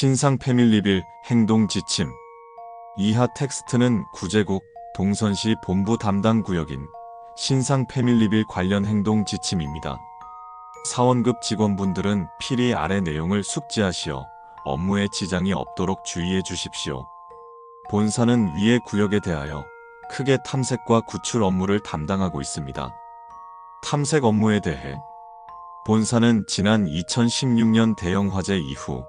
신상 패밀리빌 행동 지침. 이하 텍스트는 구제국 동선시 본부 담당 구역인 신상 패밀리빌 관련 행동 지침입니다. 사원급 직원분들은 필히 아래 내용을 숙지하시어 업무에 지장이 없도록 주의해 주십시오. 본사는 위의 구역에 대하여 크게 탐색과 구출 업무를 담당하고 있습니다. 탐색 업무에 대해 본사는 지난 2016년 대형 화재 이후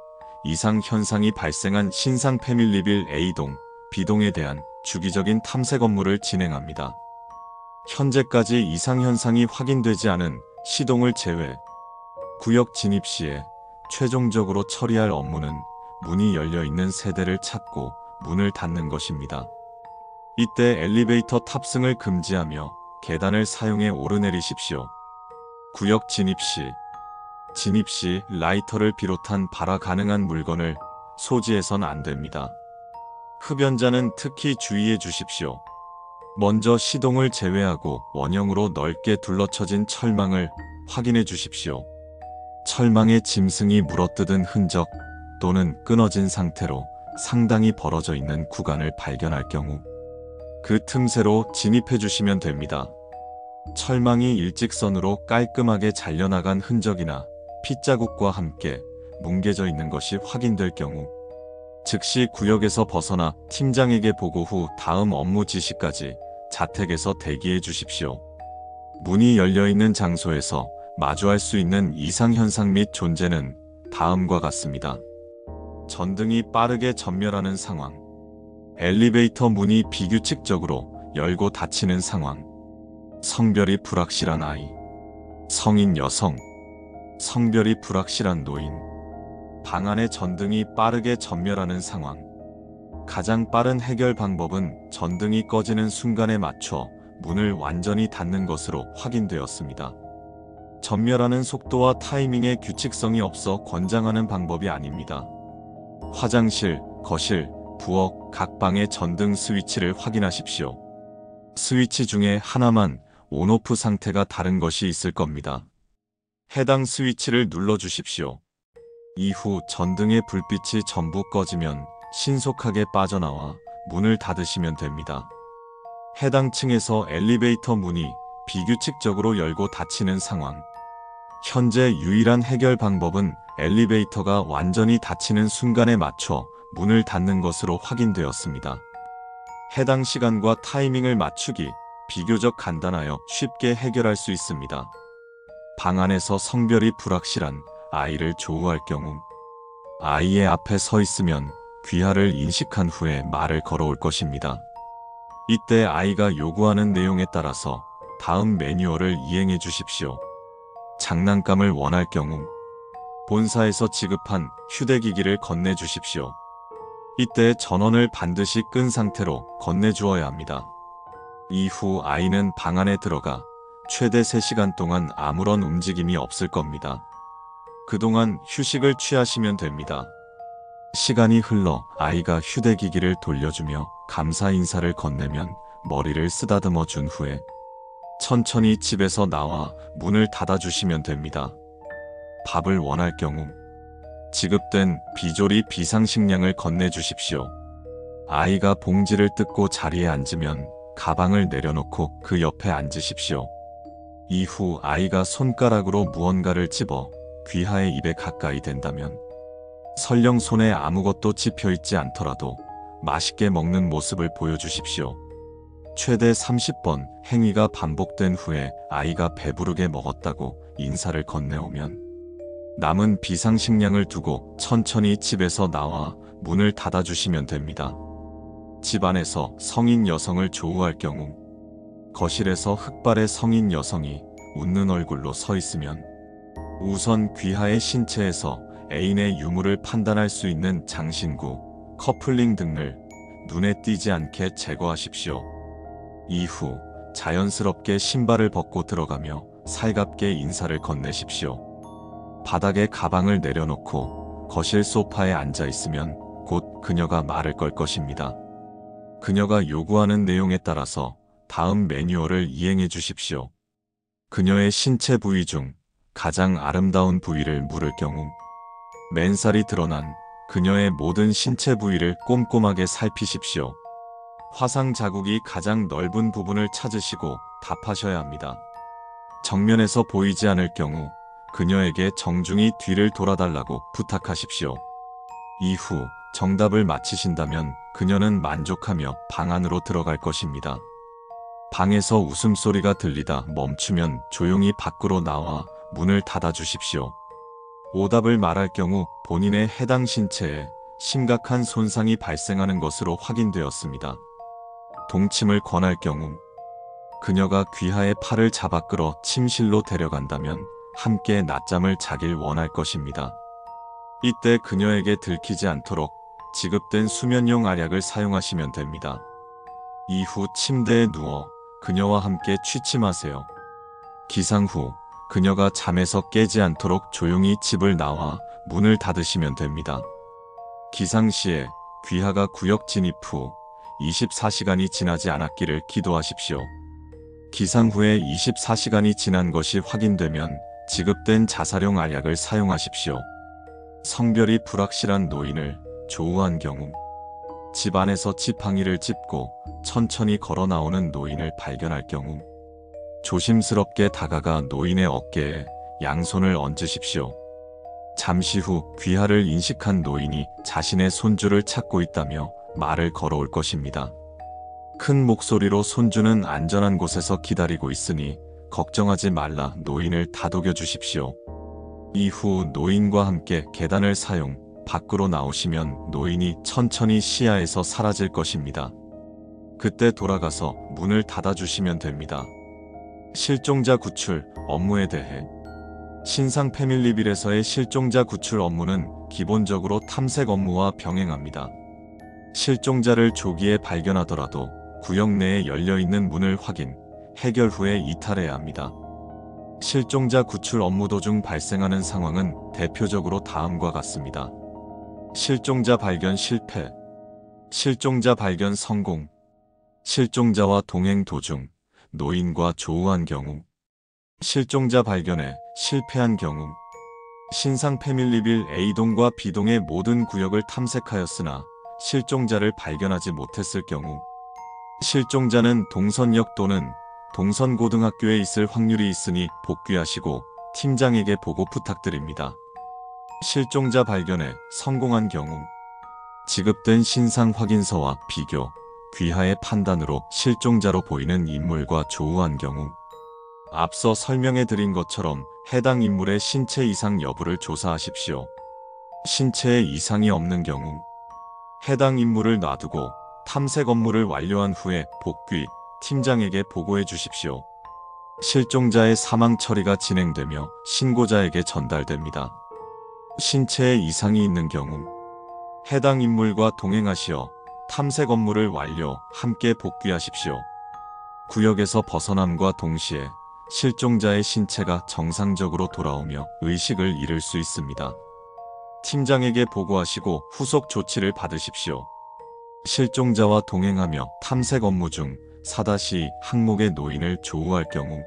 이상 현상이 발생한 신상 패밀리빌 A동, B동에 대한 주기적인 탐색 업무를 진행합니다. 현재까지 이상 현상이 확인되지 않은 C동을 제외, 구역 진입 시에 최종적으로 처리할 업무는 문이 열려 있는 세대를 찾고 문을 닫는 것입니다. 이때 엘리베이터 탑승을 금지하며 계단을 사용해 오르내리십시오. 구역 진입 시 라이터를 비롯한 발화 가능한 물건을 소지해선 안 됩니다. 흡연자는 특히 주의해 주십시오. 먼저 C동을 제외하고 원형으로 넓게 둘러쳐진 철망을 확인해 주십시오. 철망에 짐승이 물어뜯은 흔적 또는 끊어진 상태로 상당히 벌어져 있는 구간을 발견할 경우 그 틈새로 진입해 주시면 됩니다. 철망이 일직선으로 깔끔하게 잘려나간 흔적이나 핏자국과 함께 뭉개져 있는 것이 확인될 경우 즉시 구역에서 벗어나 팀장에게 보고 후 다음 업무 지시까지 자택에서 대기해 주십시오. 문이 열려있는 장소에서 마주할 수 있는 이상현상 및 존재는 다음과 같습니다. 전등이 빠르게 전멸하는 상황, 엘리베이터 문이 비규칙적으로 열고 닫히는 상황, 성별이 불확실한 아이, 성인 여성, 성별이 불확실한 노인, 방 안의 전등이 빠르게 전멸하는 상황. 가장 빠른 해결 방법은 전등이 꺼지는 순간에 맞춰 문을 완전히 닫는 것으로 확인되었습니다. 전멸하는 속도와 타이밍에 규칙성이 없어 권장하는 방법이 아닙니다. 화장실, 거실, 부엌 각 방의 전등 스위치를 확인하십시오. 스위치 중에 하나만 온오프 상태가 다른 것이 있을 겁니다. 해당 스위치를 눌러주십시오. 이후 전등의 불빛이 전부 꺼지면 신속하게 빠져나와 문을 닫으시면 됩니다. 해당 층에서 엘리베이터 문이 비규칙적으로 열고 닫히는 상황. 현재 유일한 해결 방법은 엘리베이터가 완전히 닫히는 순간에 맞춰 문을 닫는 것으로 확인되었습니다. 해당 시간과 타이밍을 맞추기 비교적 간단하여 쉽게 해결할 수 있습니다. 방 안에서 성별이 불확실한 아이를 조우할 경우 아이의 앞에 서 있으면 귀하를 인식한 후에 말을 걸어올 것입니다. 이때 아이가 요구하는 내용에 따라서 다음 매뉴얼을 이행해 주십시오. 장난감을 원할 경우 본사에서 지급한 휴대기기를 건네주십시오. 이때 전원을 반드시 끈 상태로 건네주어야 합니다. 이후 아이는 방 안에 들어가 최대 3시간 동안 아무런 움직임이 없을 겁니다. 그동안 휴식을 취하시면 됩니다. 시간이 흘러 아이가 휴대기기를 돌려주며 감사 인사를 건네면 머리를 쓰다듬어 준 후에 천천히 집에서 나와 문을 닫아주시면 됩니다. 밥을 원할 경우 지급된 비조리 비상식량을 건네주십시오. 아이가 봉지를 뜯고 자리에 앉으면 가방을 내려놓고 그 옆에 앉으십시오. 이후 아이가 손가락으로 무언가를 집어 귀하의 입에 가까이 댄다면 설령 손에 아무것도 집혀있지 않더라도 맛있게 먹는 모습을 보여주십시오. 최대 30번 행위가 반복된 후에 아이가 배부르게 먹었다고 인사를 건네오면 남은 비상식량을 두고 천천히 집에서 나와 문을 닫아주시면 됩니다. 집 안에서 성인 여성을 조우할 경우 거실에서 흑발의 성인 여성이 웃는 얼굴로 서 있으면 우선 귀하의 신체에서 애인의 유무를 판단할 수 있는 장신구, 커플링 등을 눈에 띄지 않게 제거하십시오. 이후 자연스럽게 신발을 벗고 들어가며 살갑게 인사를 건네십시오. 바닥에 가방을 내려놓고 거실 소파에 앉아 있으면 곧 그녀가 말을 걸 것입니다. 그녀가 요구하는 내용에 따라서 다음 매뉴얼을 이행해 주십시오. 그녀의 신체 부위 중 가장 아름다운 부위를 물을 경우 맨살이 드러난 그녀의 모든 신체 부위를 꼼꼼하게 살피십시오. 화상 자국이 가장 넓은 부분을 찾으시고 답하셔야 합니다. 정면에서 보이지 않을 경우 그녀에게 정중히 뒤를 돌아달라고 부탁하십시오. 이후 정답을 맞히신다면 그녀는 만족하며 방 안으로 들어갈 것입니다. 방에서 웃음소리가 들리다 멈추면 조용히 밖으로 나와 문을 닫아주십시오. 오답을 말할 경우 본인의 해당 신체에 심각한 손상이 발생하는 것으로 확인되었습니다. 동침을 권할 경우 그녀가 귀하의 팔을 잡아 끌어 침실로 데려간다면 함께 낮잠을 자길 원할 것입니다. 이때 그녀에게 들키지 않도록 지급된 수면용 알약을 사용하시면 됩니다. 이후 침대에 누워 그녀와 함께 취침하세요. 기상 후 그녀가 잠에서 깨지 않도록 조용히 집을 나와 문을 닫으시면 됩니다. 기상 시에 귀하가 구역 진입 후 24시간이 지나지 않았기를 기도하십시오. 기상 후에 24시간이 지난 것이 확인되면 지급된 자살용 알약을 사용하십시오. 성별이 불확실한 노인을 조우한 경우 집 안에서 지팡이를 짚고 천천히 걸어 나오는 노인을 발견할 경우 조심스럽게 다가가 노인의 어깨에 양손을 얹으십시오. 잠시 후 귀하를 인식한 노인이 자신의 손주를 찾고 있다며 말을 걸어올 것입니다. 큰 목소리로 손주는 안전한 곳에서 기다리고 있으니 걱정하지 말라 노인을 다독여 주십시오. 이후 노인과 함께 계단을 사용 밖으로 나오시면 노인이 천천히 시야에서 사라질 것입니다. 그때 돌아가서 문을 닫아주시면 됩니다. 실종자 구출 업무에 대해 신상 패밀리빌에서의 실종자 구출 업무는 기본적으로 탐색 업무와 병행합니다. 실종자를 조기에 발견하더라도 구역 내에 열려있는 문을 확인, 해결 후에 이탈해야 합니다. 실종자 구출 업무 도중 발생하는 상황은 대표적으로 다음과 같습니다. 실종자 발견 실패, 실종자 발견 성공, 실종자와 동행 도중 노인과 조우한 경우, 실종자 발견에 실패한 경우, 신상 패밀리빌 A동과 B동의 모든 구역을 탐색하였으나 실종자를 발견하지 못했을 경우, 실종자는 동선역 또는 동선고등학교에 있을 확률이 있으니 복귀하시고 팀장에게 보고 부탁드립니다. 실종자 발견에 성공한 경우 지급된 신상 확인서와 비교, 귀하의 판단으로 실종자로 보이는 인물과 조우한 경우 앞서 설명해드린 것처럼 해당 인물의 신체 이상 여부를 조사하십시오. 신체에 이상이 없는 경우 해당 인물을 놔두고 탐색 업무를 완료한 후에 복귀, 팀장에게 보고해 주십시오. 실종자의 사망 처리가 진행되며 신고자에게 전달됩니다. 신체에 이상이 있는 경우 해당 인물과 동행하시어 탐색 업무를 완료, 함께 복귀하십시오. 구역에서 벗어남과 동시에 실종자의 신체가 정상적으로 돌아오며 의식을 잃을 수 있습니다. 팀장에게 보고하시고 후속 조치를 받으십시오. 실종자와 동행하며 탐색 업무 중 4- 항목의 노인을 조우할 경우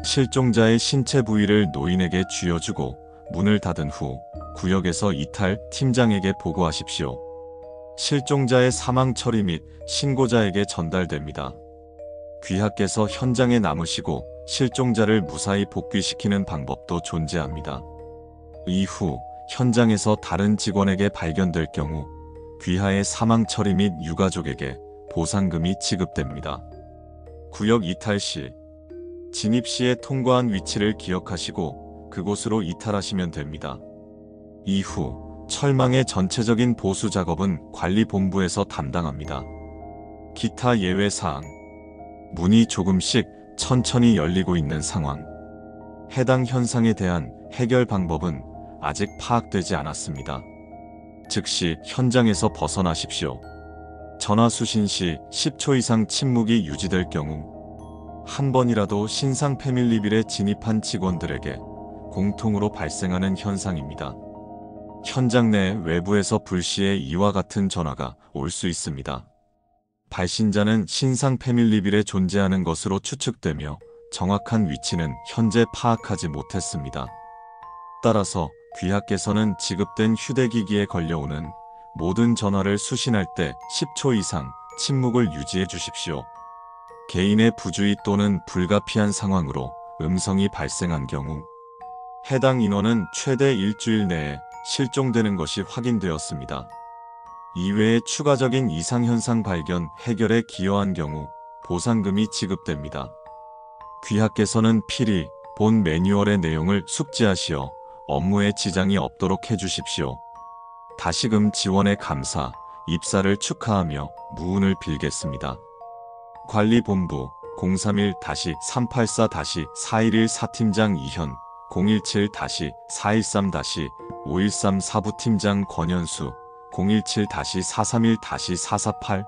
실종자의 신체 부위를 노인에게 쥐어주고 문을 닫은 후 구역에서 이탈 팀장에게 보고하십시오. 실종자의 사망 처리 및 신고자에게 전달됩니다. 귀하께서 현장에 남으시고 실종자를 무사히 복귀시키는 방법도 존재합니다. 이후 현장에서 다른 직원에게 발견될 경우 귀하의 사망 처리 및 유가족에게 보상금이 지급됩니다. 구역 이탈 시 진입 시에 통과한 위치를 기억하시고 그곳으로 이탈하시면 됩니다. 이후 철망의 전체적인 보수 작업은 관리본부에서 담당합니다. 기타 예외사항, 문이 조금씩 천천히 열리고 있는 상황, 해당 현상에 대한 해결 방법은 아직 파악되지 않았습니다. 즉시 현장에서 벗어나십시오. 전화 수신 시 10초 이상 침묵이 유지될 경우 한 번이라도 신상 패밀리빌에 진입한 직원들에게 공통으로 발생하는 현상입니다. 현장 내 외부에서 불시에 이와 같은 전화가 올 수 있습니다. 발신자는 신상 패밀리빌에 존재하는 것으로 추측되며 정확한 위치는 현재 파악하지 못했습니다. 따라서 귀하께서는 지급된 휴대기기에 걸려오는 모든 전화를 수신할 때 10초 이상 침묵을 유지해 주십시오. 개인의 부주의 또는 불가피한 상황으로 음성이 발생한 경우 해당 인원은 최대 일주일 내에 실종되는 것이 확인되었습니다. 이외에 추가적인 이상현상 발견, 해결에 기여한 경우 보상금이 지급됩니다. 귀하께서는 필히 본 매뉴얼의 내용을 숙지하시어 업무에 지장이 없도록 해주십시오. 다시금 지원에 감사, 입사를 축하하며 무운을 빌겠습니다. 관리본부 031-384-4114 사팀장 이현 017-413-513 사부팀장 권현수 017-431-448